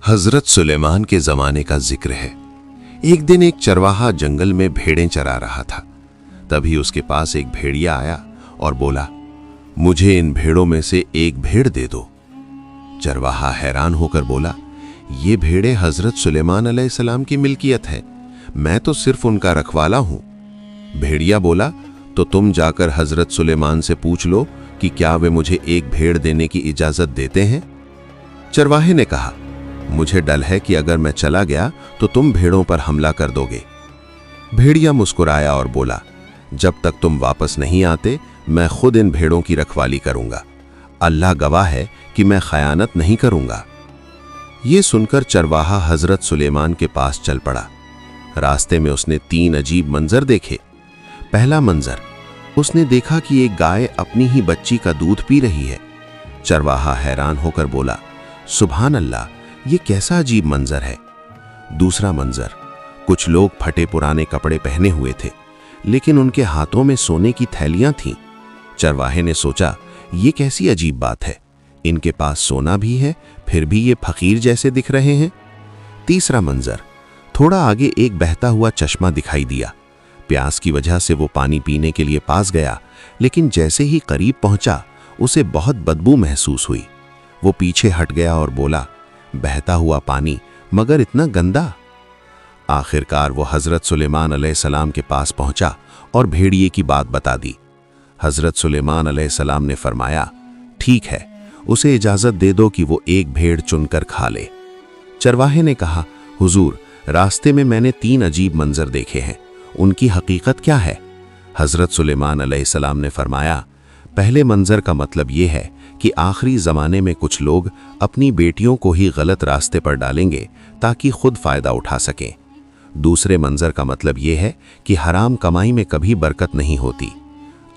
हजरत सुलेमान के जमाने का जिक्र है। एक दिन एक चरवाहा जंगल में भेड़ें चरा रहा था। तभी उसके पास एक भेड़िया आया और बोला, मुझे इन भेड़ों में से एक भेड़ दे दो। चरवाहा हैरान होकर बोला, ये भेड़ें हजरत सुलेमान अलैहिस्सलाम की मिल्कियत है, मैं तो सिर्फ उनका रखवाला हूं। भेड़िया बोला, तो तुम जाकर हजरत सुलेमान से पूछ लो कि क्या वे मुझे एक भेड़ देने की इजाजत देते हैं। चरवाहे ने कहा, मुझे डर है कि अगर मैं चला गया तो तुम भेड़ों पर हमला कर दोगे। भेड़िया मुस्कुराया और बोला, जब तक तुम वापस नहीं आते मैं खुद इन भेड़ों की रखवाली करूंगा। अल्लाह गवाह है कि मैं खयानत नहीं करूंगा। ये सुनकर चरवाहा हजरत सुलेमान के पास चल पड़ा। रास्ते में उसने 3 अजीब मंजर देखे। पहला मंजर, उसने देखा कि एक गाय अपनी ही बच्ची का दूध पी रही है। चरवाहा हैरान होकर बोला, सुभान अल्लाह, ये कैसा अजीब मंजर है। दूसरा मंजर, कुछ लोग फटे पुराने कपड़े पहने हुए थे, लेकिन उनके हाथों में सोने की थैलियां थीं। चरवाहे ने सोचा, ये कैसी अजीब बात है, इनके पास सोना भी है फिर भी ये फकीर जैसे दिख रहे हैं। तीसरा मंजर, थोड़ा आगे एक बहता हुआ चश्मा दिखाई दिया। प्यास की वजह से वो पानी पीने के लिए पास गया, लेकिन जैसे ही करीब पहुंचा उसे बहुत बदबू महसूस हुई। वो पीछे हट गया और बोला, बहता हुआ पानी, मगर इतना गंदा। आखिरकार वो हजरत सुलेमान अलैहिस्सलाम के पास पहुंचा और भेड़िए की बात बता दी। हजरत सुलेमान अलैहिस्सलाम ने फरमाया, ठीक है, उसे इजाजत दे दो कि वो एक भेड़ चुनकर खा ले। चरवाहे ने कहा, हुजूर, रास्ते में मैंने 3 अजीब मंजर देखे हैं, उनकी हकीकत क्या है। हजरत सुलेमान अलैहिस्सलाम ने फरमाया, पहले मंजर का मतलब ये है कि आखिरी ज़माने में कुछ लोग अपनी बेटियों को ही गलत रास्ते पर डालेंगे ताकि खुद फ़ायदा उठा सकें। दूसरे मंजर का मतलब ये है कि हराम कमाई में कभी बरकत नहीं होती।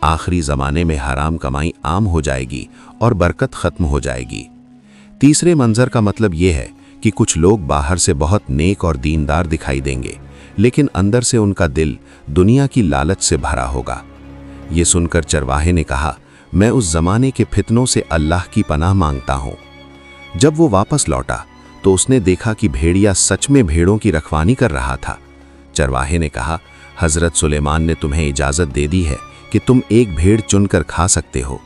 आखिरी ज़माने में हराम कमाई आम हो जाएगी और बरकत ख़त्म हो जाएगी। तीसरे मंजर का मतलब ये है कि कुछ लोग बाहर से बहुत नेक और दीनदार दिखाई देंगे, लेकिन अंदर से उनका दिल दुनिया की लालच से भरा होगा। ये सुनकर चरवाहे ने कहा, मैं उस जमाने के फितनों से अल्लाह की पनाह मांगता हूँ। जब वो वापस लौटा तो उसने देखा कि भेड़िया सच में भेड़ों की रखवाली कर रहा था। चरवाहे ने कहा, हजरत सुलेमान ने तुम्हें इजाजत दे दी है कि तुम एक भेड़ चुनकर खा सकते हो।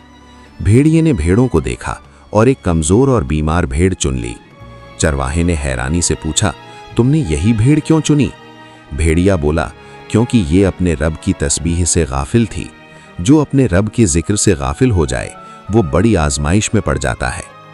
भेड़िए ने भेड़ों को देखा और एक कमजोर और बीमार भेड़ चुन ली। चरवाहे ने हैरानी से पूछा, तुमने यही भेड़ क्यों चुनी। भेड़िया बोला, क्योंकि ये अपने रब की तस्बीह से गाफिल थी। जो अपने रब के जिक्र से गाफिल हो जाए वो बड़ी आजमाइश में पड़ जाता है।